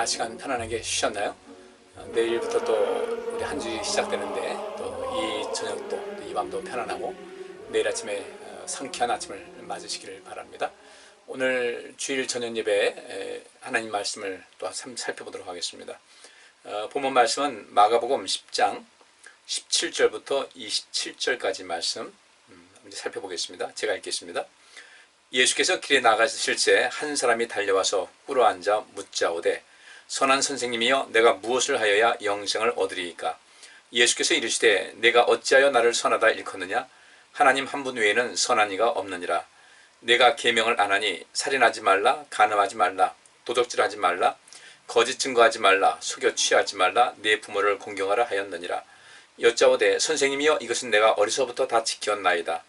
낮 시간 편안하게 쉬셨나요? 내일부터 또 우리 한 주이 시작되는데 또 이 저녁도 이 밤도 편안하고 내일 아침에 상쾌한 아침을 맞으시기를 바랍니다. 오늘 주일 저녁 예배 하나님 말씀을 또 살펴보도록 하겠습니다. 본문 말씀은 마가복음 10장 17절부터 27절까지 말씀 살펴보겠습니다. 제가 읽겠습니다. 예수께서 길에 나가실 때 한 사람이 달려와서 꿇어앉아 묻자오되 선한 선생님이여 내가 무엇을 하여야 영생을 얻으리이까? 예수께서 이르시되 내가 어찌하여 나를 선하다 일컫느냐? 하나님 한 분 외에는 선한 이가 없느니라. 내가 계명을 안 하니 살인하지 말라, 간음하지 말라, 도적질하지 말라, 거짓 증거하지 말라, 속여 취하지 말라, 내 부모를 공경하라 하였느니라. 여짜오되 선생님이여 이것은 내가 어려서부터 다 지켰나이다.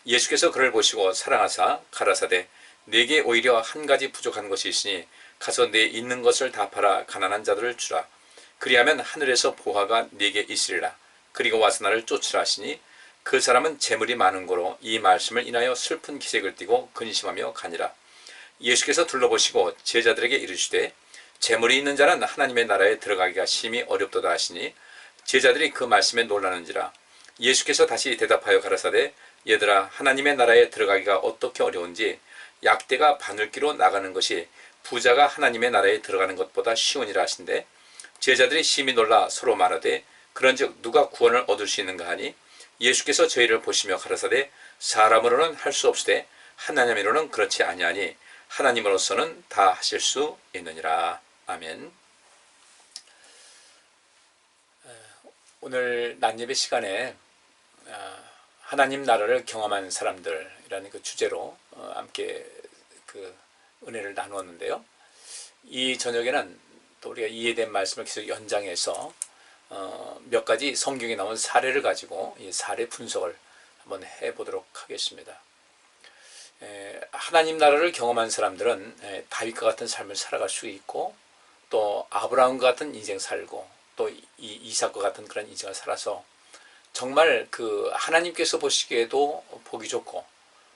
예수께서 그를 보시고 사랑하사 가라사대 내게 오히려 한 가지 부족한 것이 있으니 가서 내 있는 것을 다 팔아 가난한 자들을 주라. 그리하면 하늘에서 보화가 네게 있으리라. 그리고 와서 나를 쫓으라 하시니 그 사람은 재물이 많은 고로 이 말씀을 인하여 슬픈 기색을 띠고 근심하며 가니라. 예수께서 둘러보시고 제자들에게 이르시되 재물이 있는 자는 하나님의 나라에 들어가기가 심히 어렵도다 하시니 제자들이 그 말씀에 놀라는지라. 예수께서 다시 대답하여 가라사대 얘들아 하나님의 나라에 들어가기가 어떻게 어려운지 약대가 바늘기로 나가는 것이 부자가 하나님의 나라에 들어가는 것보다 쉬우니라 하신대 제자들이 심히 놀라 서로 말하되 그런즉 누가 구원을 얻을 수 있는가 하니 예수께서 저희를 보시며 가라사대 사람으로는 할 수 없으되 하나님으로는 그렇지 아니하니 하나님으로서는 다 하실 수 있느니라. 아멘. 오늘 낮예배 시간에 하나님 나라를 경험한 사람들이라는 그 주제로 함께 그 은혜를 나누었는데요. 이 저녁에는 또 우리가 이해된 말씀을 계속 연장해서 몇 가지 성경에 나온 사례를 가지고 이 사례 분석을 한번 해보도록 하겠습니다. 하나님 나라를 경험한 사람들은 다윗과 같은 삶을 살아갈 수 있고 또 아브라함과 같은 인생 살고 또 이삭과 같은 그런 인생을 살아서 정말 그 하나님께서 보시기에도 보기 좋고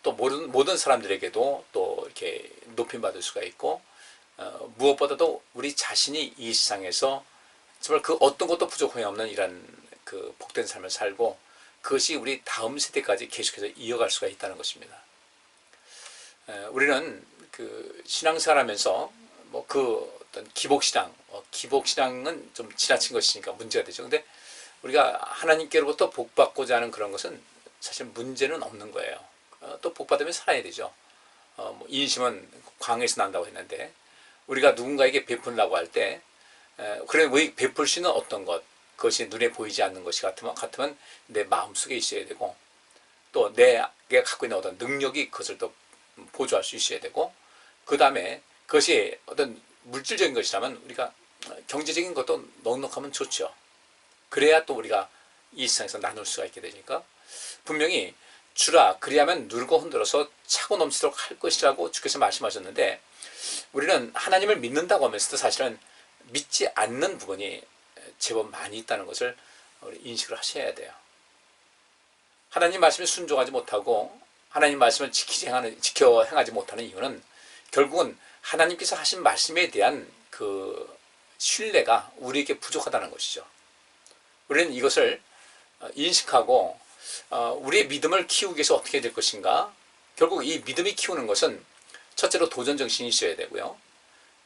또 모든 사람들에게도 또 이렇게 높임받을 수가 있고 무엇보다도 우리 자신이 이 세상에서 정말 그 어떤 것도 부족함이 없는 이런 그 복된 삶을 살고 그것이 우리 다음 세대까지 계속해서 이어갈 수가 있다는 것입니다. 우리는 그 신앙생활하면서 뭐 그 어떤 기복신앙은 좀 지나친 것이니까 문제가 되죠. 근데 우리가 하나님께로부터 복받고자 하는 그런 것은 사실 문제는 없는 거예요. 또 복받으면 살아야 되죠. 인심은 광에서 난다고 했는데 우리가 누군가에게 베풀라고 할 때 그래 왜 베풀 수 있는 어떤 것 그것이 눈에 보이지 않는 것이 같으면 내 마음속에 있어야 되고 또 내가 갖고 있는 어떤 능력이 그것을 또 보조할 수 있어야 되고 그 다음에 그것이 어떤 물질적인 것이라면 우리가 경제적인 것도 넉넉하면 좋죠. 그래야 또 우리가 이 세상에서 나눌 수가 있게 되니까 분명히 주라 그리하면 누르고 흔들어서 차고 넘치도록 할 것이라고 주께서 말씀하셨는데 우리는 하나님을 믿는다고 하면서도 사실은 믿지 않는 부분이 제법 많이 있다는 것을 우리 인식을 하셔야 돼요. 하나님 말씀에 순종하지 못하고 하나님 말씀을 지켜 행하지 못하는 이유는 결국은 하나님께서 하신 말씀에 대한 그 신뢰가 우리에게 부족하다는 것이죠. 우리는 이것을 인식하고 우리의 믿음을 키우기 위해서 어떻게 될 것인가. 결국 이 믿음이 키우는 것은 첫째로 도전정신이 있어야 되고요.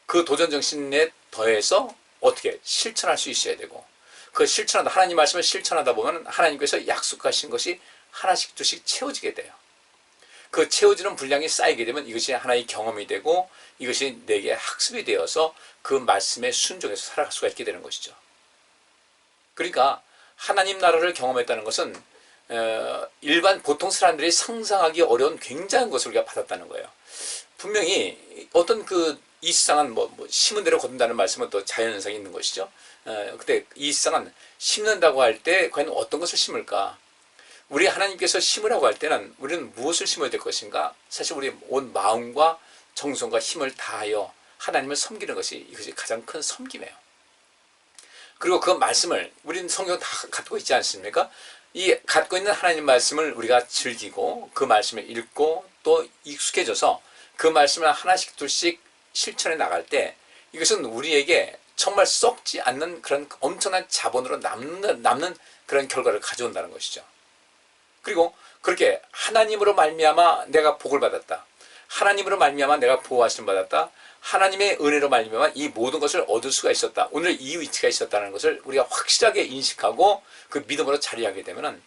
그 도전정신에 더해서 어떻게 실천할 수 있어야 되고 그 실천하다 하나님 말씀을 실천하다 보면 하나님께서 약속하신 것이 하나씩 둘씩 채워지게 돼요. 그 채워지는 분량이 쌓이게 되면 이것이 하나의 경험이 되고 이것이 내게 학습이 되어서 그 말씀에 순종해서 살아갈 수가 있게 되는 것이죠. 그러니까 하나님 나라를 경험했다는 것은 일반 보통 사람들이 상상하기 어려운 굉장한 것을 우리가 받았다는 거예요. 분명히 어떤 이 세상은 뭐 심은 대로 거둔다는 말씀은 또 자연현상이 있는 것이죠. 근데 이 세상은 심는다고 할 때 과연 어떤 것을 심을까? 우리 하나님께서 심으라고 할 때는 우리는 무엇을 심어야 될 것인가? 사실 우리 온 마음과 정성과 힘을 다하여 하나님을 섬기는 것이 이것이 가장 큰 섬김이에요. 그리고 그 말씀을 우리는 성경 다 갖고 있지 않습니까? 이 갖고 있는 하나님 말씀을 우리가 즐기고 그 말씀을 읽고 또 익숙해져서 그 말씀을 하나씩 둘씩 실천해 나갈 때 이것은 우리에게 정말 썩지 않는 그런 엄청난 자본으로 남는 그런 결과를 가져온다는 것이죠. 그리고 그렇게 하나님으로 말미암아 내가 복을 받았다. 하나님으로 말미암아 내가 보호하심을 받았다. 하나님의 은혜로 말미암아 이 모든 것을 얻을 수가 있었다. 오늘 이 위치가 있었다는 것을 우리가 확실하게 인식하고 그 믿음으로 자리하게 되면은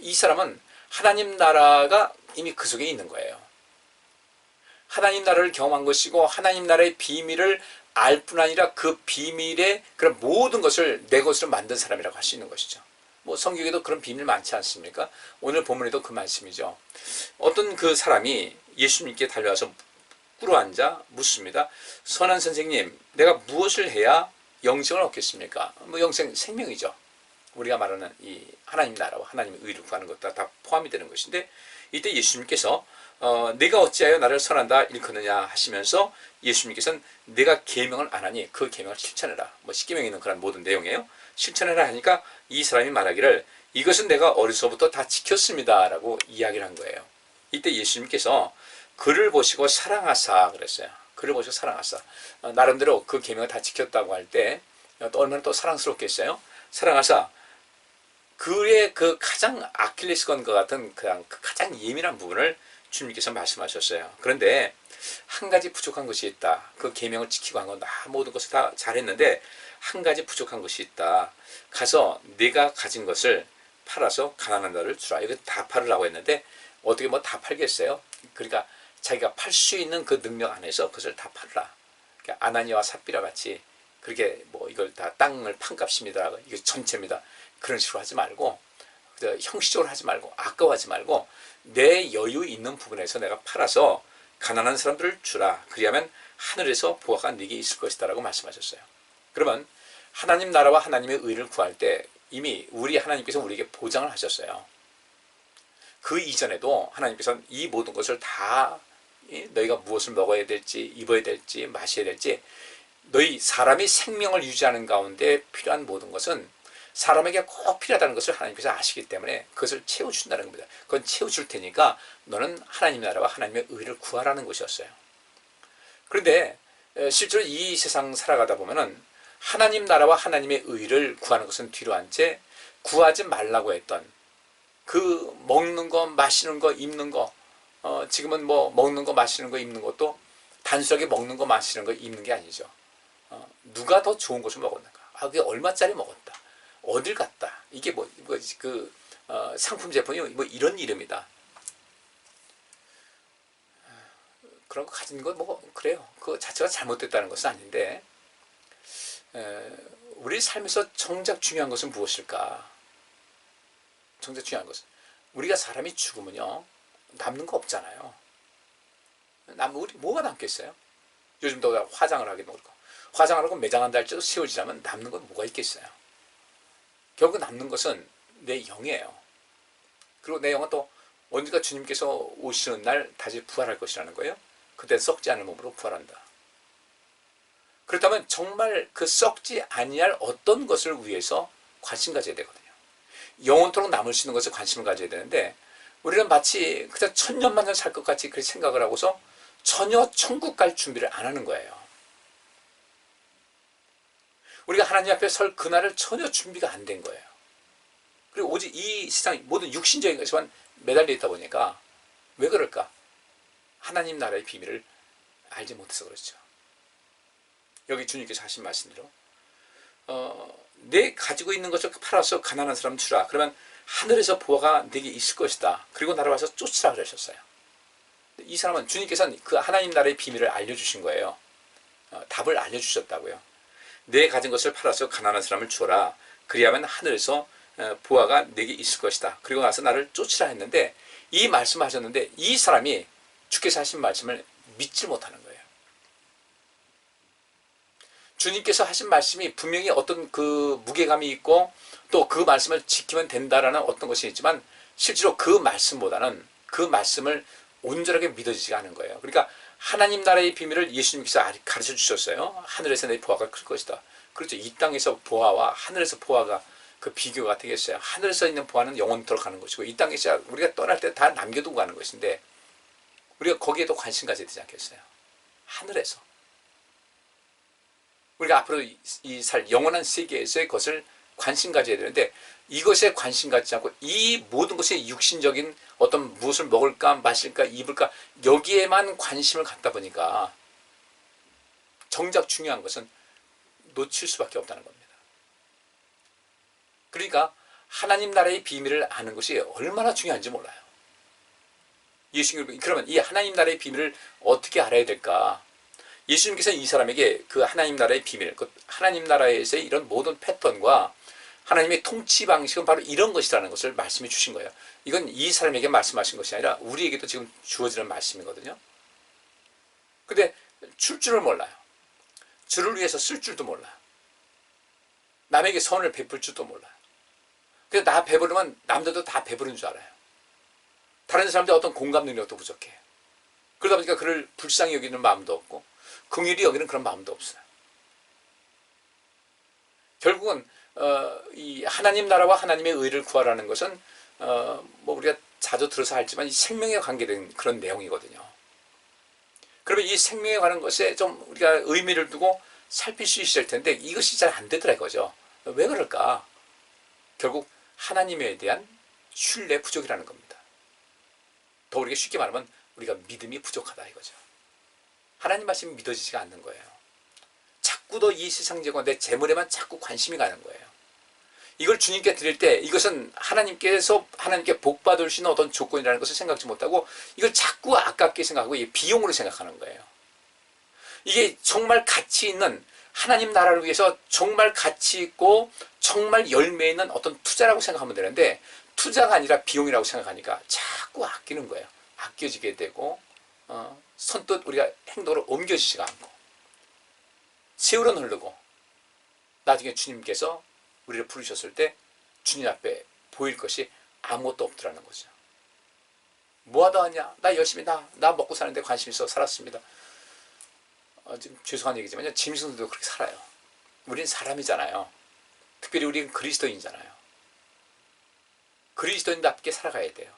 이 사람은 하나님 나라가 이미 그 속에 있는 거예요. 하나님 나라를 경험한 것이고 하나님 나라의 비밀을 알 뿐 아니라 그 비밀의 그런 모든 것을 내 것으로 만든 사람이라고 할 수 있는 것이죠. 뭐 성경에도 그런 비밀 많지 않습니까? 오늘 본문에도 그 말씀이죠. 어떤 그 사람이 예수님께 달려와서 꿇어앉아 묻습니다. 선한 선생님, 내가 무엇을 해야 영생을 얻겠습니까? 뭐 영생 생명이죠. 우리가 말하는 이 하나님 나라와 하나님의 의를 구하는 것도 다 포함이 되는 것인데, 이때 예수님께서 내가 어찌하여 나를 선한다 일컫느냐 하시면서 예수님께서는 내가 계명을 안 하니 그 계명을 실천해라. 뭐 십계명에 있는 그런 모든 내용이에요. 실천해라 하니까 이 사람이 말하기를 이것은 내가 어려서부터 다 지켰습니다 라고 이야기를 한 거예요. 이때 예수님께서 그를 보시고 사랑하사 그랬어요. 그를 보시고 사랑하사. 나름대로 그 계명을 다 지켰다고 할 때 얼마나 또 사랑스럽겠어요. 사랑하사 그의 그 가장 아킬레스건과 같은 그 가장 예민한 부분을 주님께서 말씀하셨어요. 그런데 한 가지 부족한 것이 있다. 그 계명을 지키고 한 건 모든 것을 다 잘했는데 한 가지 부족한 것이 있다. 가서 네가 가진 것을 팔아서 가난한 자를 주라. 이거 다 팔으라고 했는데 어떻게 뭐 다 팔겠어요? 그러니까 자기가 팔 수 있는 그 능력 안에서 그것을 다 팔라. 그러니까 아나니아와 삽비라 같이 그렇게 뭐 이걸 다 땅을 판값입니다. 이거 전체입니다. 그런 식으로 하지 말고 형식적으로 하지 말고 아까워하지 말고 내 여유 있는 부분에서 내가 팔아서 가난한 사람들을 주라. 그리하면 하늘에서 보화가 네게 있을 것이다 라고 말씀하셨어요. 그러면 하나님 나라와 하나님의 의를 구할 때 이미 우리 하나님께서 우리에게 보장을 하셨어요. 그 이전에도 하나님께서는 이 모든 것을 다 너희가 무엇을 먹어야 될지 입어야 될지 마셔야 될지 너희 사람이 생명을 유지하는 가운데 필요한 모든 것은 사람에게 꼭 필요하다는 것을 하나님께서 아시기 때문에 그것을 채워준다는 겁니다. 그건 채워줄 테니까 너는 하나님 나라와 하나님의 의를 구하라는 것이었어요. 그런데 실제로 이 세상 살아가다 보면은 하나님 나라와 하나님의 의를 구하는 것은 뒤로 한 채 구하지 말라고 했던 그 먹는 거, 마시는 거, 입는 거 지금은 뭐 먹는 거, 마시는 거, 입는 것도 단순하게 먹는 거, 마시는 거, 입는 게 아니죠. 누가 더 좋은 것을 먹었는가? 그게 얼마짜리 먹었다. 어딜 갔다. 이게 상품 제품이 뭐 이런 이름이다. 그런 거 가진 건 뭐 그래요. 그 자체가 잘못됐다는 것은 아닌데 우리 삶에서 정작 중요한 것은 무엇일까? 정작 중요한 것은 우리가 사람이 죽으면요 남는 거 없잖아요. 우리 뭐가 남겠어요? 요즘도 화장을 하게 먹을까? 화장을 하고 매장한다 할지라도 세월지나면 남는 건 뭐가 있겠어요? 결국 남는 것은 내 영이에요. 그리고 내 영은 또 언젠가 주님께서 오시는 날 다시 부활할 것이라는 거예요. 그때 썩지 않은 몸으로 부활한다. 그렇다면 정말 그 썩지 아니할 어떤 것을 위해서 관심 가져야 되거든요. 영원토록 남을 수 있는 것에 관심을 가져야 되는데 우리는 마치 그냥 천년만년 살 것 같이 그렇게 생각을 하고서 전혀 천국 갈 준비를 안 하는 거예요. 우리가 하나님 앞에 설 그날을 전혀 준비가 안 된 거예요. 그리고 오직 이 세상 모든 육신적인 것에만 매달려 있다 보니까 왜 그럴까? 하나님 나라의 비밀을 알지 못해서 그렇죠. 여기 주님께서 하신 말씀대로 내 가지고 있는 것을 팔아서 가난한 사람 주라. 그러면 하늘에서 보화가 내게 있을 것이다. 그리고 나를 와서 쫓으라 그러셨어요. 이 사람은 주님께서는 그 하나님 나라의 비밀을 알려주신 거예요. 답을 알려주셨다고요. 내 가진 것을 팔아서 가난한 사람을 주어라. 그리하면 하늘에서 보화가 내게 있을 것이다. 그리고 나서 나를 쫓으라 했는데 이 말씀하셨는데 이 사람이 주께서 하신 말씀을 믿지 못하는 거예요. 주님께서 하신 말씀이 분명히 어떤 그 무게감이 있고 또 그 말씀을 지키면 된다라는 어떤 것이 있지만 실제로 그 말씀보다는 그 말씀을 온전하게 믿어지지가 않은 거예요. 그러니까 하나님 나라의 비밀을 예수님께서 가르쳐 주셨어요. 하늘에서 내 보화가 클 것이다. 그렇죠. 이 땅에서 보화와 하늘에서 보화가 그 비교가 되겠어요. 하늘에서 있는 보화는 영원토록 가는 것이고 이 땅에서 우리가 떠날 때 다 남겨두고 가는 것인데 우리가 거기에도 관심 가져야 되지 않겠어요. 하늘에서. 우리가 앞으로 이 살 영원한 세계에서의 것을 관심 가져야 되는데 이것에 관심 갖지 않고 이 모든 것이 육신적인 어떤 무엇을 먹을까 마실까 입을까 여기에만 관심을 갖다 보니까 정작 중요한 것은 놓칠 수밖에 없다는 겁니다. 그러니까 하나님 나라의 비밀을 아는 것이 얼마나 중요한지 몰라요. 예수님, 그러면 이 하나님 나라의 비밀을 어떻게 알아야 될까? 예수님께서 이 사람에게 그 하나님 나라의 비밀, 그 하나님 나라에서의 이런 모든 패턴과 하나님의 통치 방식은 바로 이런 것이라는 것을 말씀해 주신 거예요. 이건 이 사람에게 말씀하신 것이 아니라 우리에게도 지금 주어지는 말씀이거든요. 근데 줄 줄을 몰라요. 줄을 위해서 쓸 줄도 몰라요. 남에게 선을 베풀 줄도 몰라요. 그래서 나 배부르면 남들도 다 배부른 줄 알아요. 다른 사람들 어떤 공감 능력도 부족해. 그러다 보니까 그를 불쌍히 여기는 마음도 없고 긍휼히 여기는 그런 마음도 없어요. 결국은 이 하나님 나라와 하나님의 의를 구하라는 것은 뭐 우리가 자주 들어서 알지만 이 생명에 관계된 그런 내용이거든요. 그러면 이 생명에 관한 것에 좀 우리가 의미를 두고 살필 수 있을 텐데 이것이 잘 안 되더라 이거죠. 왜 그럴까? 결국 하나님에 대한 신뢰 부족이라는 겁니다. 더 우리가 쉽게 말하면 우리가 믿음이 부족하다 이거죠. 하나님 말씀이 믿어지지가 않는 거예요. 자꾸 더 이 세상 재고 내 재물에만 자꾸 관심이 가는 거예요. 이걸 주님께 드릴 때 이것은 하나님께 복 받을 수 있는 어떤 조건이라는 것을 생각지 못하고 이걸 자꾸 아깝게 생각하고 비용으로 생각하는 거예요. 이게 정말 가치 있는 하나님 나라를 위해서 정말 가치 있고 정말 열매 있는 어떤 투자라고 생각하면 되는데 투자가 아니라 비용이라고 생각하니까 자꾸 아끼는 거예요. 아껴지게 되고 선뜻 우리가 행동으로 옮겨지지가 않고 세월은 흐르고 나중에 주님께서 우리를 부르셨을 때 주님 앞에 보일 것이 아무것도 없더라는 거죠. 뭐하다 하냐? 나 열심히 나 먹고 사는데 관심 있어 살았습니다. 좀 죄송한 얘기지만요. 짐승들도 그렇게 살아요. 우리는 사람이잖아요. 특별히 우리는 그리스도인이잖아요. 그리스도인답게 살아가야 돼요.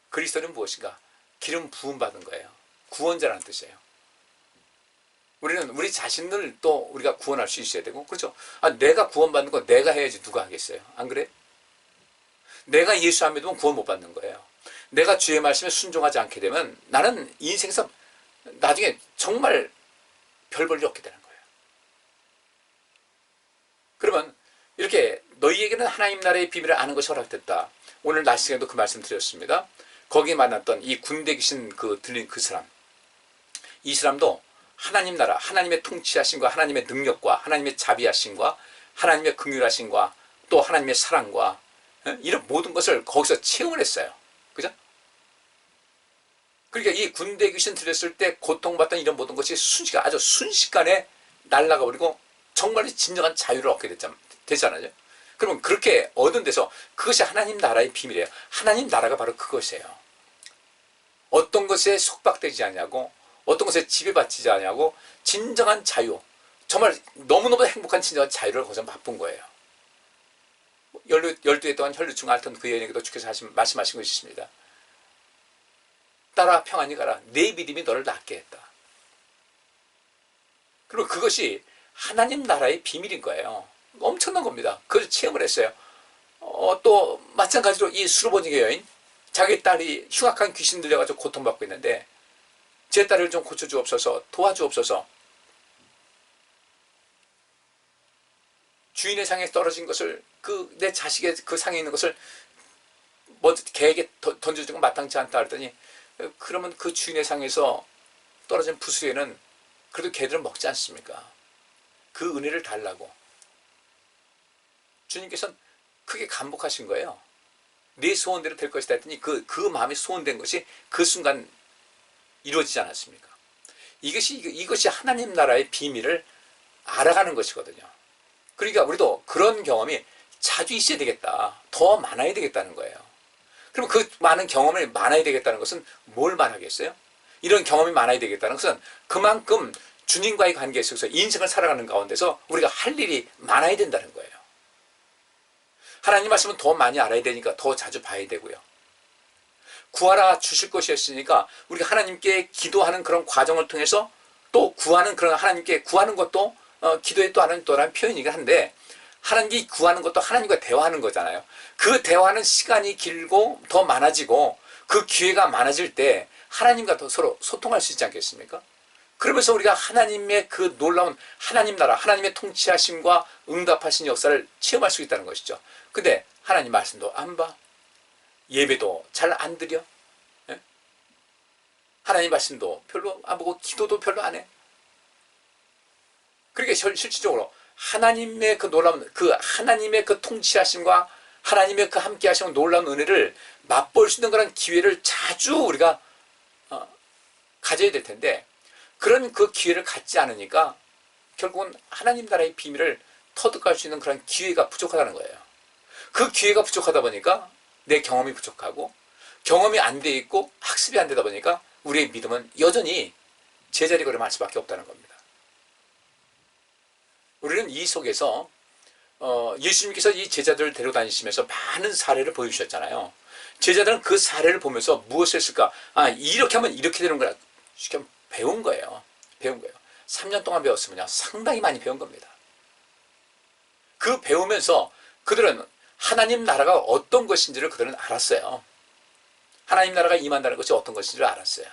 그리스도는 무엇인가? 기름 부음 받은 거예요. 구원자라는 뜻이에요. 우리는 우리 자신을 또 우리가 구원할 수 있어야 되고 그렇죠. 내가 구원받는 거 내가 해야지 누가 하겠어요. 안 그래? 내가 예수 안 믿으면 구원 못 받는 거예요. 내가 주의 말씀에 순종하지 않게 되면 나는 인생에서 나중에 정말 별 볼 일 없게 되는 거예요. 그러면 이렇게 너희에게는 하나님 나라의 비밀을 아는 것이 허락됐다. 오늘 낮 시간에도 그 말씀 드렸습니다. 거기에 만났던 이 군대 귀신 들린 그 사람, 이 사람도 하나님 나라, 하나님의 통치하심과 하나님의 능력과 하나님의 자비하심과 하나님의 긍휼하심과 또 하나님의 사랑과 이런 모든 것을 거기서 체험을 했어요. 그죠? 그러니까 이 군대 귀신 들렸을 때 고통받던 이런 모든 것이 아주 순식간에 날아가 버리고 정말 진정한 자유를 얻게 되잖아요. 그러면 그렇게 얻은 데서 그것이 하나님 나라의 비밀이에요. 하나님 나라가 바로 그것이에요. 어떤 것에 속박되지 않냐고, 어떤 것에 지배받지 않냐고, 진정한 자유, 정말 너무너무 행복한 진정한 자유를 거기서 맛본 거예요. 12해 동안 혈루증 앓던 그 여인에게도 주께서 말씀하신 것이 있습니다. 따라 평안히 가라. 내 믿음이 너를 낫게 했다. 그리고 그것이 하나님 나라의 비밀인 거예요. 엄청난 겁니다. 그걸 체험을 했어요. 또 마찬가지로 이 수르보니게 여인, 자기 딸이 흉악한 귀신 들려가지고 고통받고 있는데 제 딸을 좀 고쳐주옵소서, 도와주옵소서. 주인의 상에 떨어진 것을 내 자식의 그 상에 있는 것을 먼저 개에게 던져주고 마땅치 않다 하더니 그러면 그 주인의 상에서 떨어진 부수에는 그래도 개들은 먹지 않습니까? 그 은혜를 달라고 주님께서는 크게 감복하신 거예요. 네 소원대로 될 것이다 했더니 그 마음이 소원된 것이 그 순간 이루어지지 않았습니까? 이것이 하나님 나라의 비밀을 알아가는 것이거든요. 그러니까 우리도 그런 경험이 자주 있어야 되겠다. 더 많아야 되겠다는 거예요. 그럼 그 많은 경험이 많아야 되겠다는 것은 뭘 말하겠어요? 이런 경험이 많아야 되겠다는 것은 그만큼 주님과의 관계 속에서 인생을 살아가는 가운데서 우리가 할 일이 많아야 된다는 거예요. 하나님 말씀은 더 많이 알아야 되니까 더 자주 봐야 되고요. 구하라 주실 것이었으니까 우리가 하나님께 기도하는 그런 과정을 통해서 또 구하는 그런 하나님께 구하는 것도 기도에 또 하는 또 다른 표현이긴 한데 하나님께 구하는 것도 하나님과 대화하는 거잖아요. 그 대화는 시간이 길고 더 많아지고 그 기회가 많아질 때 하나님과 더 서로 소통할 수 있지 않겠습니까? 그러면서 우리가 하나님의 그 놀라운 하나님 나라, 하나님의 통치하심과 응답하신 역사를 체험할 수 있다는 것이죠. 근데 하나님 말씀도 안 봐. 예배도 잘 안 드려. 예? 하나님 말씀도 별로 안 보고 기도도 별로 안 해. 그러니까 실질적으로 하나님의 그 놀라운 하나님의 그 통치하심과 하나님의 그 함께하심과 놀라운 은혜를 맛볼 수 있는 그런 기회를 자주 우리가 가져야 될 텐데 그런 그 기회를 갖지 않으니까 결국은 하나님 나라의 비밀을 터득할 수 있는 그런 기회가 부족하다는 거예요. 그 기회가 부족하다 보니까 내 경험이 부족하고 경험이 안 돼 있고 학습이 안 되다 보니까 우리의 믿음은 여전히 제자리 걸음할 수밖에 없다는 겁니다. 우리는 이 속에서 예수님께서 이 제자들을 데려다니시면서 많은 사례를 보여주셨잖아요. 제자들은 그 사례를 보면서 무엇을 했을까? 이렇게 하면 이렇게 되는 거야. 쉽게 하면 배운 거예요. 3년 동안 배웠으면요. 상당히 많이 배운 겁니다. 그 배우면서 그들은 하나님 나라가 어떤 것인지를 그들은 알았어요. 하나님 나라가 임한다는 것이 어떤 것인지를 알았어요.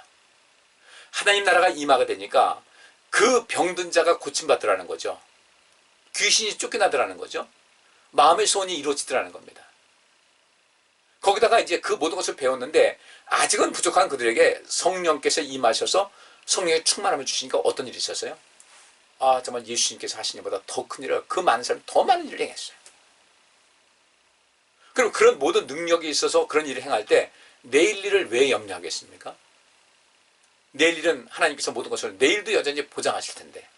하나님 나라가 임하게 되니까 그 병든 자가 고침받더라는 거죠. 귀신이 쫓겨나더라는 거죠. 마음의 소원이 이루어지더라는 겁니다. 거기다가 이제 그 모든 것을 배웠는데 아직은 부족한 그들에게 성령께서 임하셔서 성령의 충만함을 주시니까 어떤 일이 있었어요? 정말 예수님께서 하신 일보다 더 큰 일을 그 많은 사람이 더 많은 일을 행했어요. 그럼 그런 모든 능력이 있어서 그런 일을 행할 때 내일 일을 왜 염려하겠습니까? 내일 일은 하나님께서 모든 것을 내일도 여전히 보장하실 텐데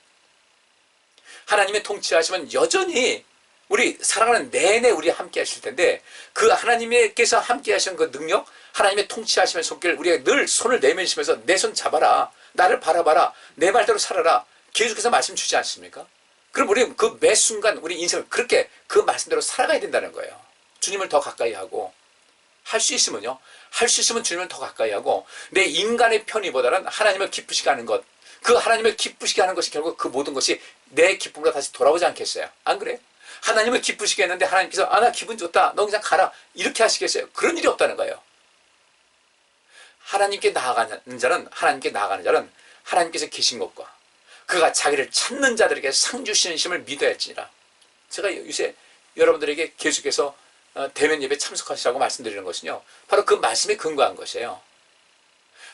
하나님의 통치하시면 여전히 우리 살아가는 내내 우리 함께 하실 텐데 그 하나님께서 함께 하시는 그 능력 하나님의 통치하시면 손길 우리가 늘 손을 내밀시면서 내 손 잡아라 나를 바라봐라 내 말대로 살아라 계속해서 말씀 주지 않습니까? 그럼 우리 그 매 순간 우리 인생을 그렇게 그 말씀대로 살아가야 된다는 거예요. 주님을 더 가까이 하고 할 수 있으면요. 할 수 있으면 주님을 더 가까이 하고 내 인간의 편의보다는 하나님을 기쁘시게 하는 것 그 하나님을 기쁘시게 하는 것이 결국 그 모든 것이 내 기쁨으로 다시 돌아오지 않겠어요? 안 그래요? 하나님을 기쁘시게 했는데 하나님께서 나 기분 좋다 너 그냥 가라 이렇게 하시겠어요? 그런 일이 없다는 거예요. 하나님께 나아가는 자는 하나님께서 계신 것과 그가 자기를 찾는 자들에게 상 주시는 심을 믿어야 할지니라. 제가 요새 여러분들에게 계속해서 대면 예배 참석하시라고 말씀드리는 것은요. 바로 그 말씀에 근거한 것이에요.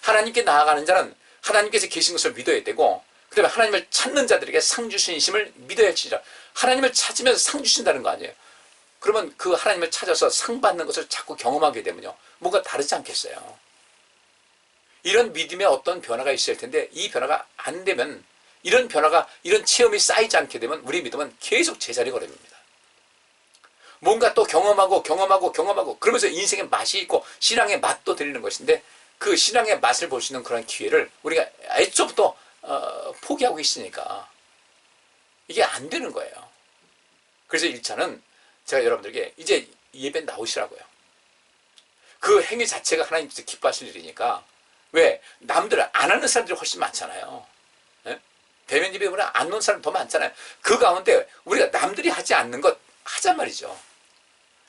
하나님께 나아가는 자는 하나님께서 계신 것을 믿어야 되고 그 다음에 하나님을 찾는 자들에게 상 주시는 심을 믿어야 할지니라. 하나님을 찾으면서 상 주신다는 거 아니에요. 그러면 그 하나님을 찾아서 상 받는 것을 자꾸 경험하게 되면요. 뭔가 다르지 않겠어요. 이런 믿음에 어떤 변화가 있어야 할 텐데 이 변화가 안 되면 이런 체험이 쌓이지 않게 되면 우리 믿음은 계속 제자리 걸음입니다. 뭔가 또 경험하고 그러면서 인생의 맛이 있고 신앙의 맛도 들리는 것인데 그 신앙의 맛을 볼 수 있는 그런 기회를 우리가 애초부터 포기하고 있으니까 이게 안 되는 거예요. 그래서 1차는 제가 여러분들에게 이제 예배 나오시라고요. 그 행위 자체가 하나님께서 기뻐하실 일이니까 왜? 남들 안 하는 사람들이 훨씬 많잖아요. 네? 대면 예배보다 안 오는 사람 더 많잖아요. 그 가운데 우리가 남들이 하지 않는 것 하잔 말이죠.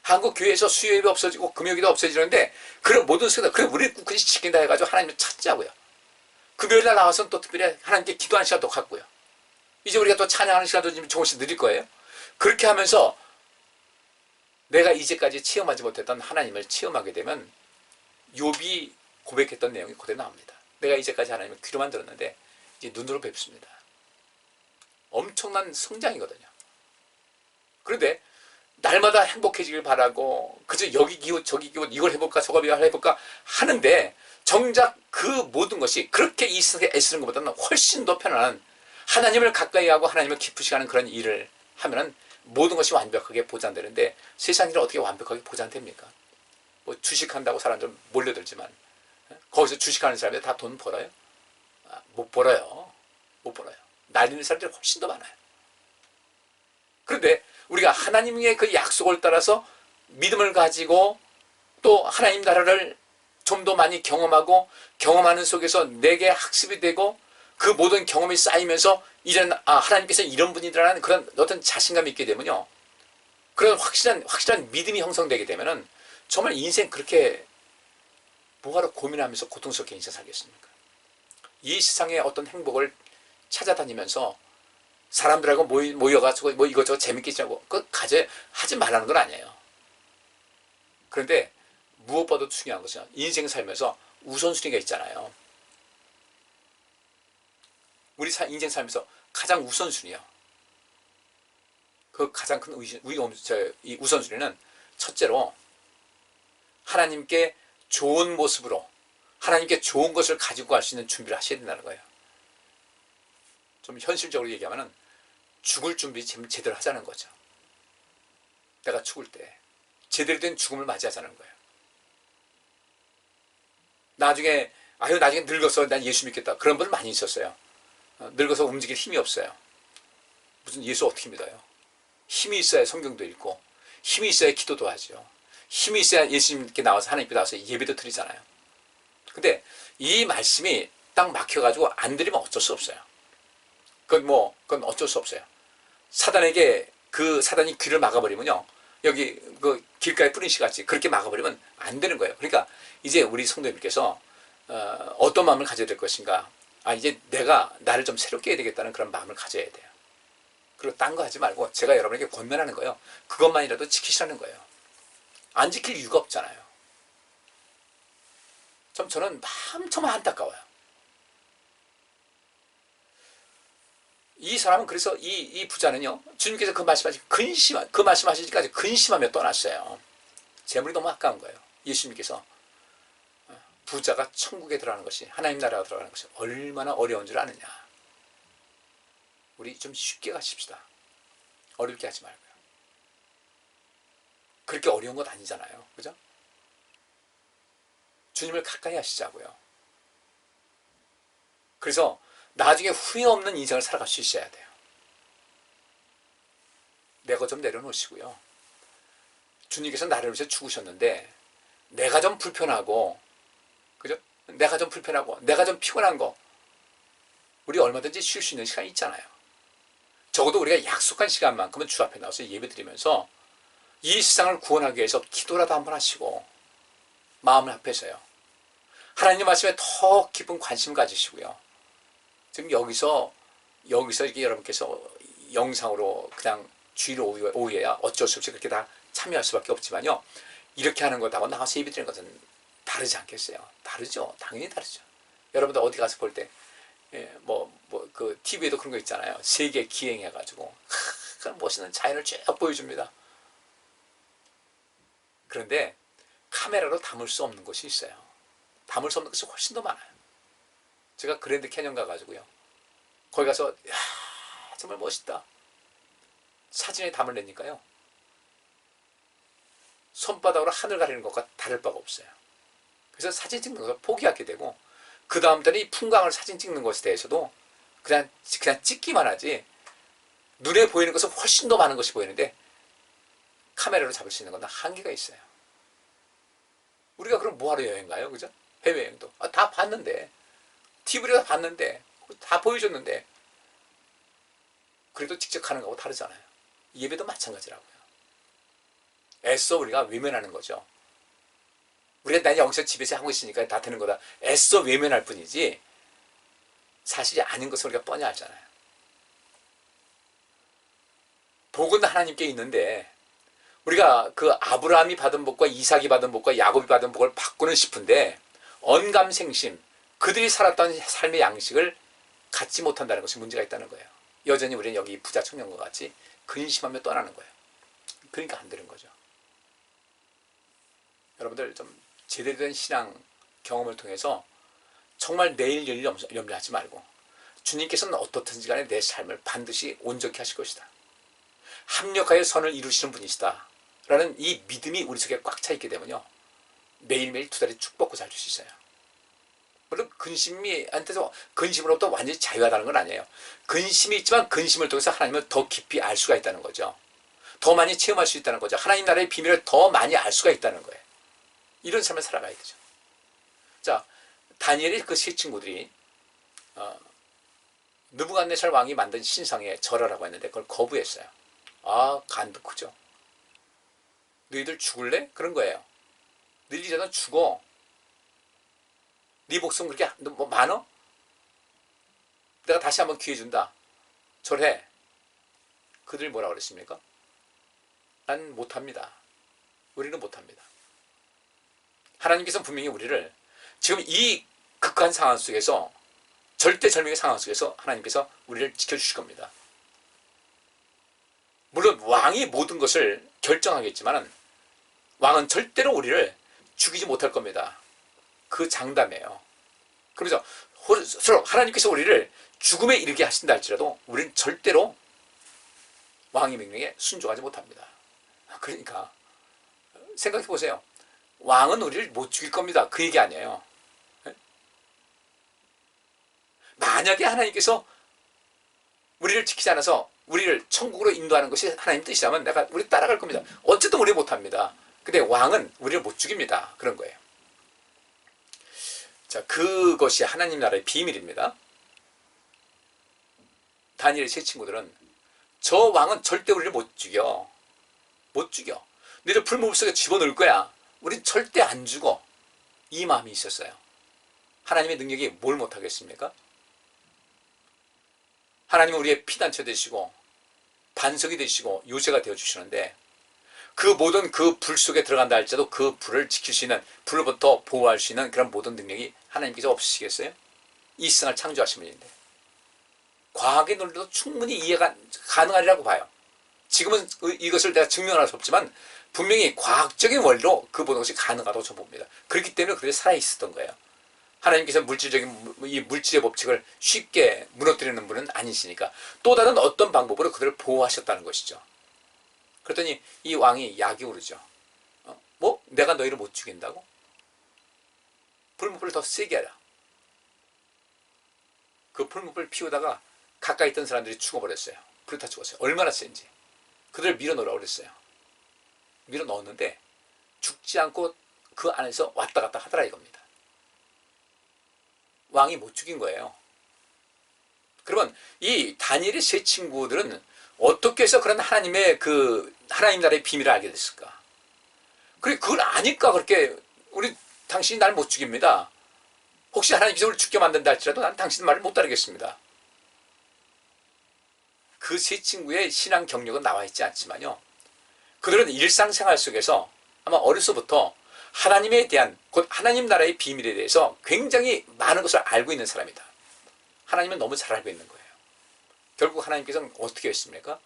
한국 교회에서 수요 예배 없어지고 금요일도 없어지는데 그런 모든 수요다. 그래 우리 굳이 지킨다 해가지고 하나님을 찾자고요. 금요일날 나와서는 또 특별히 하나님께 기도하는 시간도 갖고요. 이제 우리가 또 찬양하는 시간도 좀 조금씩 늘릴 거예요. 그렇게 하면서 내가 이제까지 체험하지 못했던 하나님을 체험하게 되면 욥이 고백했던 내용이 그대로 나옵니다. 내가 이제까지 하나님을 귀로만 들었는데 이제 눈으로 뵙습니다. 엄청난 성장이거든요. 그런데 날마다 행복해지길 바라고 그저 여기 기웃 저기 기웃 이걸 해볼까 저걸 해볼까 하는데 정작 그 모든 것이 그렇게 애쓰는 것보다는 훨씬 더 편안한 하나님을 가까이 하고 하나님을 기쁘시게 하는 그런 일을 하면은 모든 것이 완벽하게 보장되는데 세상 일은 어떻게 완벽하게 보장됩니까? 뭐 주식한다고 사람들 몰려들지만 거기서 주식하는 사람들 다 돈 벌어요? 못 벌어요. 날리는 사람들이 훨씬 더 많아요. 그런데 우리가 하나님의 그 약속을 따라서 믿음을 가지고 또 하나님 나라를 좀 더 많이 경험하고 경험하는 속에서 내게 학습이 되고 그 모든 경험이 쌓이면서 하나님께서 이런 분이라는 그런 어떤 자신감이 있게 되면요. 그런 확실한 믿음이 형성되게 되면은 정말 인생 그렇게 뭐하러 고민하면서 고통스럽게 인생 살겠습니까? 이 세상의 어떤 행복을 찾아다니면서 사람들하고 모여가지고 뭐 이것저것 재밌게 지내고 하지 말라는 건 아니에요. 그런데 무엇보다도 중요한 것은 인생 살면서 우선순위가 있잖아요. 우리 인생 살면서 가장 우선순위요. 그 가장 큰 이 우선순위는 첫째로 하나님께 좋은 모습으로 하나님께 좋은 것을 가지고 갈 수 있는 준비를 하셔야 된다는 거예요. 좀 현실적으로 얘기하면 죽을 준비 제대로 하자는 거죠. 내가 죽을 때 제대로 된 죽음을 맞이하자는 거예요. 나중에 늙어서 난 예수 믿겠다. 그런 분들 많이 있었어요. 늙어서 움직일 힘이 없어요. 무슨 예수 어떻게 믿어요? 힘이 있어야 성경도 읽고 힘이 있어야 기도도 하죠. 힘이 있어야 예수님께 나와서 하나님께 나와서 예배도 드리잖아요. 근데 이 말씀이 딱 막혀가지고 안 드리면 어쩔 수 없어요. 그건 어쩔 수 없어요. 사단이 귀를 막아버리면요. 여기 그 길가에 뿌린 씨같이 그렇게 막아버리면 안 되는 거예요. 그러니까 이제 우리 성도님께서 어떤 마음을 가져야 될 것인가. 이제 내가 나를 좀 새롭게 해야 되겠다는 그런 마음을 가져야 돼요. 그리고 딴 거 하지 말고 제가 여러분에게 권면하는 거예요. 그것만이라도 지키시라는 거예요. 안 지킬 이유가 없잖아요. 저는 참 안타까워요. 이 사람은 그래서 이 부자는요, 주님께서 그 말씀하시기까지 근심하며 떠났어요. 재물이 너무 아까운 거예요. 예수님께서 부자가 천국에 들어가는 것이, 하나님 나라에 들어가는 것이 얼마나 어려운 줄 아느냐. 우리 좀 쉽게 가십시다. 어렵게 하지 말고요. 그렇게 어려운 것 아니잖아요. 그죠? 주님을 가까이 하시자고요. 그래서 나중에 후회 없는 인생을 살아갈 수 있어야 돼요. 내 것 좀 내려놓으시고요. 주님께서 나를 위해서 죽으셨는데 내가 좀 불편하고, 그죠? 내가 좀 피곤한 거 우리 얼마든지 쉴 수 있는 시간이 있잖아요. 적어도 우리가 약속한 시간만큼은 주 앞에 나와서 예배드리면서 이 세상을 구원하기 위해서 기도라도 한번 하시고 마음을 합해서요. 하나님 말씀에 더 깊은 관심을 가지시고요. 지금 여기서 이렇게 여러분께서 영상으로 그냥 주일 오후에야 어쩔 수 없이 그렇게 다 참여할 수밖에 없지만요. 이렇게 하는 것하고 나와서 예배드리는 것은 다르지 않겠어요? 다르죠. 당연히 다르죠. 여러분들 어디 가서 볼 때, 그 TV에도 그런 거 있잖아요. 세계 기행해가지고 그런 멋있는 자연을 쭉 보여줍니다. 그런데 카메라로 담을 수 없는 것이 있어요. 담을 수 없는 것이 훨씬 더 많아요. 제가 그랜드 캐년 가가지고요. 거기 가서 정말 멋있다. 사진에 담을 내니까요. 손바닥으로 하늘 가리는 것과 다를 바가 없어요. 그래서 사진 찍는 것을 포기하게 되고 그 다음부터는 이 풍광을 사진 찍는 것에 대해서도 그냥 찍기만 하지 눈에 보이는 것은 훨씬 더 많은 것이 보이는데 카메라로 잡을 수 있는 건 한계가 있어요. 우리가 그럼 뭐하러 여행 가요? 그죠? 해외여행도. 다 봤는데 TV로 다 봤는데 다 보여줬는데 그래도 직접 가는 거하고 다르잖아요. 예배도 마찬가지라고요. 애써 우리가 외면하는 거죠. 우리가 난 여기서 집에서 하고 있으니까 다 되는 거다. 애써 외면할 뿐이지 사실이 아닌 것을 우리가 뻔히 알잖아요. 복은 하나님께 있는데 우리가 그 아브라함이 받은 복과 이삭이 받은 복과 야곱이 받은 복을 받고는 싶은데 언감생심, 그들이 살았던 삶의 양식을 갖지 못한다는 것이 문제가 있다는 거예요. 여전히 우리는 여기 부자 청년과 같이 근심하며 떠나는 거예요. 그러니까 안 되는 거죠. 여러분들 좀 제대로 된 신앙 경험을 통해서 정말 내일 일 염려하지 말고 주님께서는 어떻든지 간에 내 삶을 반드시 온전히 하실 것이다. 합력하여 선을 이루시는 분이시다. 라는 이 믿음이 우리 속에 꽉 차 있게 되면요. 매일매일 두 다리 쭉 뻗고 살 수 있어요. 물론 근심으로부터 완전히 자유하다는 건 아니에요. 근심이 있지만 근심을 통해서 하나님을 더 깊이 알 수가 있다는 거죠. 더 많이 체험할 수 있다는 거죠. 하나님 나라의 비밀을 더 많이 알 수가 있다는 거예요. 이런 삶을 살아가야 되죠. 자, 다니엘의 그 세 친구들이 느부갓네살 왕이 만든 신상에 절하라고 했는데 그걸 거부했어요. 아, 간도 크죠. 너희들 죽을래? 그런 거예요. 너희들 이제는 죽어. 네 목숨 그렇게 뭐 많어? 내가 다시 한번 기회 준다. 절해. 그들이 뭐라고 그랬습니까? 난 못합니다. 우리는 못합니다. 하나님께서는 분명히 우리를 지금 이 극한 상황 속에서, 절대절명의 상황 속에서 하나님께서 우리를 지켜주실 겁니다. 물론 왕이 모든 것을 결정하겠지만 왕은 절대로 우리를 죽이지 못할 겁니다. 그 장담이에요. 그래서 하나님께서 우리를 죽음에 이르게 하신다 할지라도 우리는 절대로 왕의 명령에 순종하지 못합니다. 그러니까 생각해 보세요. 왕은 우리를 못 죽일 겁니다. 그 얘기 아니에요. 만약에 하나님께서 우리를 지키지 않아서 우리를 천국으로 인도하는 것이 하나님 뜻이라면 내가 우리 따라갈 겁니다. 어쨌든 우리 못합니다. 근데 왕은 우리를 못 죽입니다. 그런 거예요. 자, 그것이 하나님 나라의 비밀입니다. 다니엘의 세 친구들은 저 왕은 절대 우리를 못 죽여. 못 죽여. 너희들 풀무불 속에 집어넣을 거야. 우린 절대 안 죽어. 이 마음이 있었어요. 하나님의 능력이 뭘 못하겠습니까? 하나님은 우리의 피단처 되시고 반석이 되시고 요새가 되어주시는데 그 모든 그 불 속에 들어간다 할지라도 그 불을 지킬 수 있는, 불로부터 보호할 수 있는 그런 모든 능력이 하나님께서 없으시겠어요? 이 세상을 창조하신 분인데. 과학의 논리도 충분히 이해가 가능하리라고 봐요. 지금은 이것을 내가 증명할 수 없지만 분명히 과학적인 원리로 그 모든 것이 가능하다고 저는 봅니다. 그렇기 때문에 그들이 살아있었던 거예요. 하나님께서 이 물질의 법칙을 쉽게 무너뜨리는 분은 아니시니까 또 다른 어떤 방법으로 그들을 보호하셨다는 것이죠. 그랬더니 이 왕이 약이 오르죠. 뭐? 내가 너희를 못 죽인다고? 풀무불을 더 세게 하라. 그 풀무불을 피우다가 가까이 있던 사람들이 죽어버렸어요. 불에 다 죽었어요. 얼마나 센지. 그들을 밀어넣으라고 그랬어요. 밀어넣었는데 죽지 않고 그 안에서 왔다 갔다 하더라 이겁니다. 왕이 못 죽인 거예요. 그러면 이 다니엘의 세 친구들은 어떻게 해서 그런 하나님의 하나님 나라의 비밀을 알게 됐을까? 그걸 아니까 그렇게 당신이 날 못 죽입니다. 혹시 하나님께서 우리를 죽게 만든다 할지라도 난 당신 말을 못 따르겠습니다. 그 세 친구의 신앙 경력은 나와 있지 않지만요. 그들은 일상생활 속에서 아마 어려서부터 하나님에 대한, 곧 하나님 나라의 비밀에 대해서 굉장히 많은 것을 알고 있는 사람이다. 하나님은 너무 잘 알고 있는 거예요. 결국 하나님께서는 어떻게 했습니까?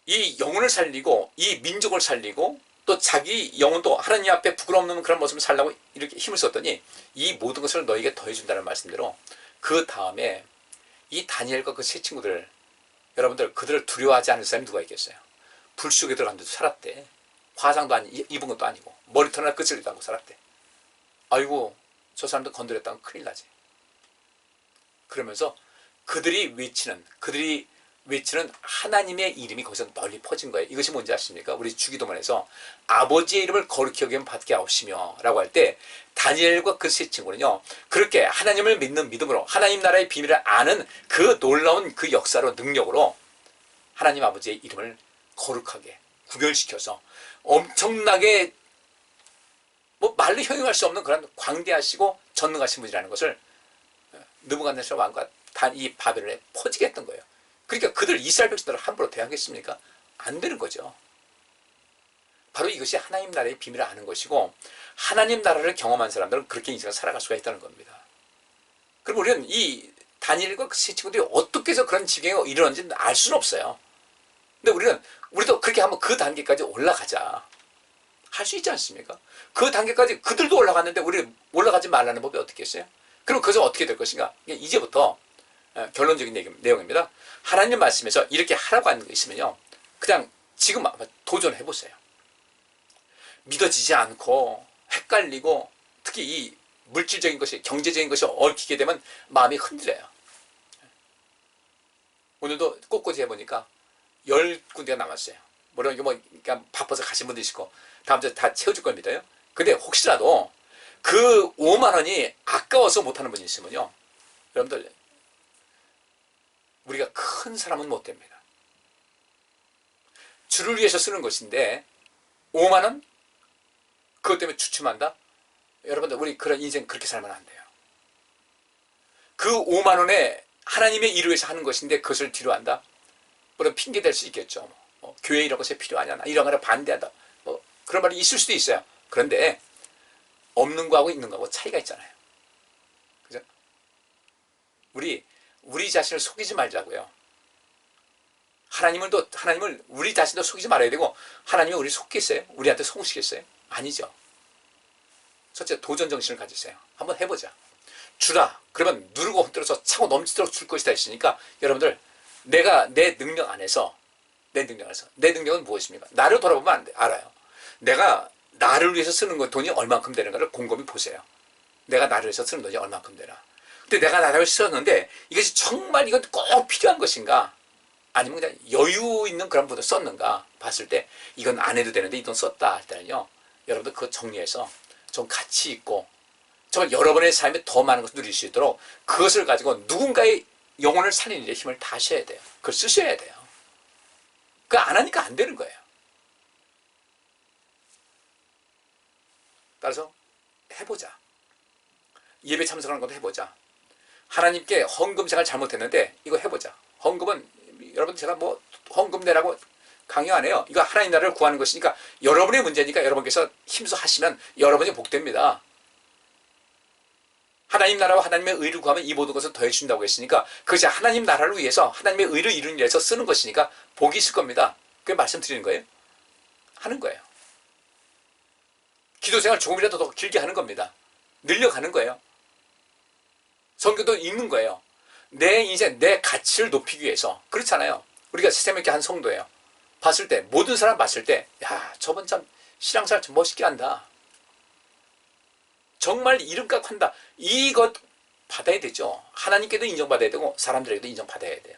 이 영혼을 살리고 이 민족을 살리고 또 자기 영혼도 하나님 앞에 부끄러움없는 그런 모습을 살라고 이렇게 힘을 썼더니 이 모든 것을 너에게 더해준다는 말씀대로 그 다음에 이 다니엘과 그 세 친구들, 여러분들 그들을 두려워하지 않을 사람이 누가 있겠어요? 불 속에 들어갔는데도 살았대. 화상도 입은 것도 아니고 머리털 하나 끄질리도 않고 살았대. 아이고 저 사람도 건드렸다면 큰일 나지. 그러면서 그들이 외치는 하나님의 이름이 거기서 널리 퍼진 거예요. 이것이 뭔지 아십니까? 우리 주기도문에서 아버지의 이름을 거룩히 여기면 받게 하옵시며 라고 할 때 다니엘과 그 세 친구는요, 그렇게 하나님을 믿는 믿음으로 하나님 나라의 비밀을 아는 그 놀라운 그 역사로, 능력으로 하나님 아버지의 이름을 거룩하게 구별시켜서 엄청나게 말로 형용할 수 없는 그런 광대하시고 전능하신 분이라는 것을 느부갓네살 왕과 이 바벨론에 퍼지게 했던 거예요. 그러니까 그들 이스라엘 백성들을 함부로 대하겠습니까? 안 되는 거죠. 바로 이것이 하나님 나라의 비밀을 아는 것이고 하나님 나라를 경험한 사람들은 그렇게 인생을 살아갈 수가 있다는 겁니다. 그럼 우리는 이 다니엘과 그 세 친구들이 어떻게 해서 그런 지경에 이르렀는지 알 수는 없어요. 근데 우리도 그렇게 한번 그 단계까지 올라가자. 할 수 있지 않습니까? 그 단계까지 그들도 올라갔는데 우리 올라가지 말라는 법이 어떻게 있어요? 그럼 그것은 어떻게 될 것인가? 이제부터 결론적인 내용입니다. 하나님 말씀에서 이렇게 하라고 하는 거 있으면요, 그냥 지금 도전해보세요. 믿어지지 않고 헷갈리고 특히 이 물질적인 것이, 경제적인 것이 얽히게 되면 마음이 흔들려요. 오늘도 꽃꽂이 해보니까 10군데가 남았어요. 물론 이거 그냥 바빠서 가신 분도 있고 다음 주에 다 채워줄 겁니다요. 근데 혹시라도 그 5만 원이 아까워서 못하는 분이 있으면요, 여러분들, 우리가 큰 사람은 못 됩니다. 주를 위해서 쓰는 것인데 5만 원? 그것 때문에 주춤한다? 여러분들, 우리 그런 인생 그렇게 살면 안 돼요. 그 5만 원에 하나님의 일을 위해서 하는 것인데 그것을 뒤로 한다? 물론 핑계 댈 수 있겠죠. 교회 이런 것이 필요하냐, 나 이런 거를 반대한다, 그런 말이 있을 수도 있어요. 그런데 없는 거하고 있는 거하고 차이가 있잖아요. 그죠? 우리 자신을 속이지 말자고요. 하나님을 우리 자신도 속이지 말아야 되고, 하나님이 우리 속겠어요? 우리한테 속으시겠어요? 아니죠. 첫째, 도전 정신을 가지세요. 한번 해보자. 주라. 그러면 누르고 흔들어서 차고 넘치도록 줄 것이다 했으니까, 여러분들, 내가 내 능력 안에서, 내 능력은 무엇입니까? 나를 돌아보면 안 돼. 알아요. 내가 나를 위해서 쓰는 거 돈이 얼만큼 되는가를 곰곰이 보세요. 내가 나를 위해서 쓰는 돈이 얼만큼 되나. 근데 내가 나를 위해서 썼는데 이것이 정말 이건 꼭 필요한 것인가, 아니면 그냥 여유 있는 그런 분을 썼는가 봤을 때, 이건 안 해도 되는데 이 돈 썼다 할 때는요, 여러분들 그거 정리해서 좀 가치 있고 정말 여러분의 삶에 더 많은 것을 누릴 수 있도록 그것을 가지고 누군가의 영혼을 살리는 데 힘을 다하셔야 돼요. 그걸 쓰셔야 돼요. 그거 안 하니까 안 되는 거예요. 따라서 해보자. 예배 참석하는 것도 해보자. 하나님께 헌금 생활 잘못했는데 이거 해보자. 헌금은, 여러분, 제가 뭐 헌금 내라고 강요 안 해요. 이거 하나님 나라를 구하는 것이니까 여러분의 문제니까 여러분께서 힘써 하시면 여러분이 복됩니다. 하나님 나라와 하나님의 의를 구하면 이 모든 것을 더해 준다고 했으니까, 그것이 하나님 나라를 위해서 하나님의 의를 이루는 일에서 쓰는 것이니까 복이 있을 겁니다. 그게 말씀드리는 거예요. 하는 거예요. 기도 생활 조금이라도 더 길게 하는 겁니다. 늘려가는 거예요. 성경도 읽는 거예요. 내 인생, 내 가치를 높이기 위해서. 그렇잖아요. 우리가 세세명께 한 성도예요. 봤을 때, 모든 사람 봤을 때, 야, 저분 참 신앙생활 좀 멋있게 한다, 정말 이름값 한다, 이것 받아야 되죠. 하나님께도 인정받아야 되고 사람들에게도 인정받아야 돼요.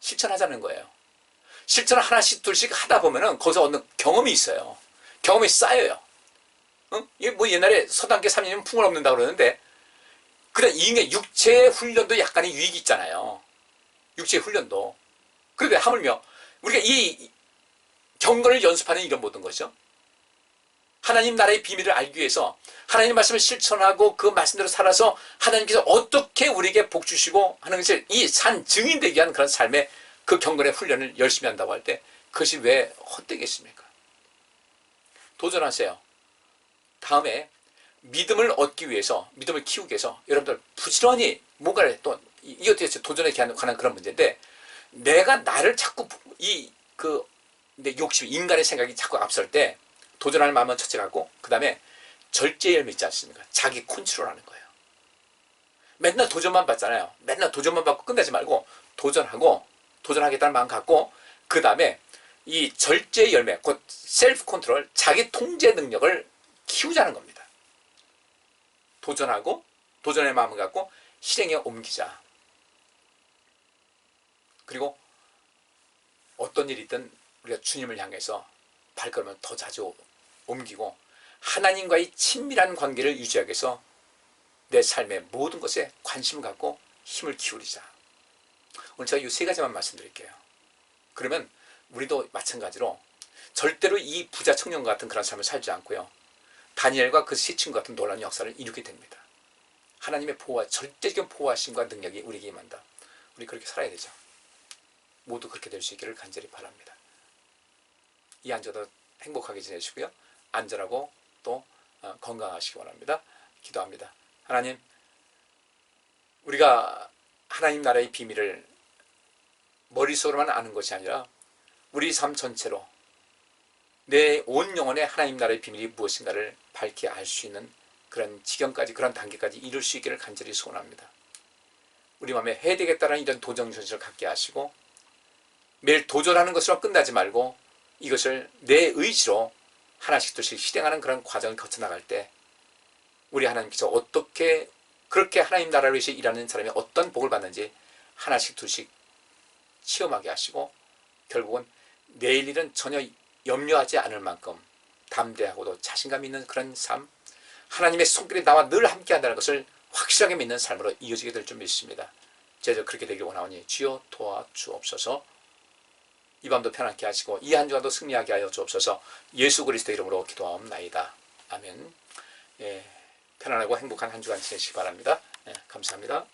실천하자는 거예요. 실천을 하나씩 둘씩 하다 보면은 거기서 얻는 경험이 있어요. 경험이 쌓여요. 응? 이게 뭐 옛날에 서당계 3년이면 풍을 없는다 그러는데, 그래, 이게 육체의 훈련도 약간의 유익이 있잖아요. 육체의 훈련도. 그런데 하물며 우리가 이 경건을 연습하는 이런 모든 것이죠. 하나님 나라의 비밀을 알기 위해서 하나님 말씀을 실천하고 그 말씀대로 살아서 하나님께서 어떻게 우리에게 복 주시고 하는 것을 이 산 증인되기 위한 그런 삶의 그 경건의 훈련을 열심히 한다고 할 때, 그것이 왜 헛되겠습니까? 도전하세요. 다음에 믿음을 얻기 위해서, 믿음을 키우기 위해서 여러분들 부지런히 뭔가를, 또 이것도 도전에 관한 그런 문제인데, 내가 나를 자꾸 내 욕심, 인간의 생각이 자꾸 앞설 때 도전할 마음은 첫째 갖고, 그 다음에 절제 열매 있지 않습니까? 자기 컨트롤하는 거예요. 맨날 도전만 받잖아요. 맨날 도전만 받고 끝나지 말고 도전하겠다는 마음 갖고, 그 다음에 이 절제 열매, 곧 셀프 컨트롤, 자기 통제 능력을 키우자는 겁니다. 도전하고 도전의 마음을 갖고 실행에 옮기자. 그리고 어떤 일이 있든 우리가 주님을 향해서 발걸음을 더 자주 옮기고 하나님과의 친밀한 관계를 유지하기 위해서 내 삶의 모든 것에 관심을 갖고 힘을 기울이자. 오늘 제가 이 세 가지만 말씀드릴게요. 그러면 우리도 마찬가지로 절대로 이 부자 청년과 같은 그런 삶을 살지 않고요, 다니엘과 그 세 친구 같은 놀라운 역사를 이루게 됩니다. 하나님의 절대적인 보호하심과 능력이 우리에게 임한다. 우리 그렇게 살아야 되죠. 모두 그렇게 될 수 있기를 간절히 바랍니다. 이 한 주도 행복하게 지내시고요, 안전하고 또 건강하시기 원합니다. 기도합니다. 하나님, 우리가 하나님 나라의 비밀을 머릿속으로만 아는 것이 아니라 우리 삶 전체로 내 온 영혼에 하나님 나라의 비밀이 무엇인가를 밝게 알 수 있는 그런 지경까지, 그런 단계까지 이룰 수 있기를 간절히 소원합니다. 우리 마음에 해야 되겠다는 이런 도전 정신을 갖게 하시고, 매일 도전하는 것으로 끝나지 말고 이것을 내 의지로 하나씩 둘씩 실행하는 그런 과정을 거쳐나갈 때, 우리 하나님께서 어떻게 그렇게 하나님 나라를 위해서 일하는 사람이 어떤 복을 받는지 하나씩 둘씩 체험하게 하시고, 결국은 내일 일은 전혀 염려하지 않을 만큼 담대하고도 자신감 있는 그런 삶, 하나님의 손길이 나와 늘 함께 한다는 것을 확실하게 믿는 삶으로 이어지게 될 줄 믿습니다. 제가 그렇게 되길 원하오니 주여 도와주옵소서. 이 밤도 편안케 하시고 이 한 주간도 승리하게 하여 주옵소서. 예수 그리스도 이름으로 기도하옵나이다. 아멘. 예, 편안하고 행복한 한 주간 지내시기 바랍니다. 예, 감사합니다.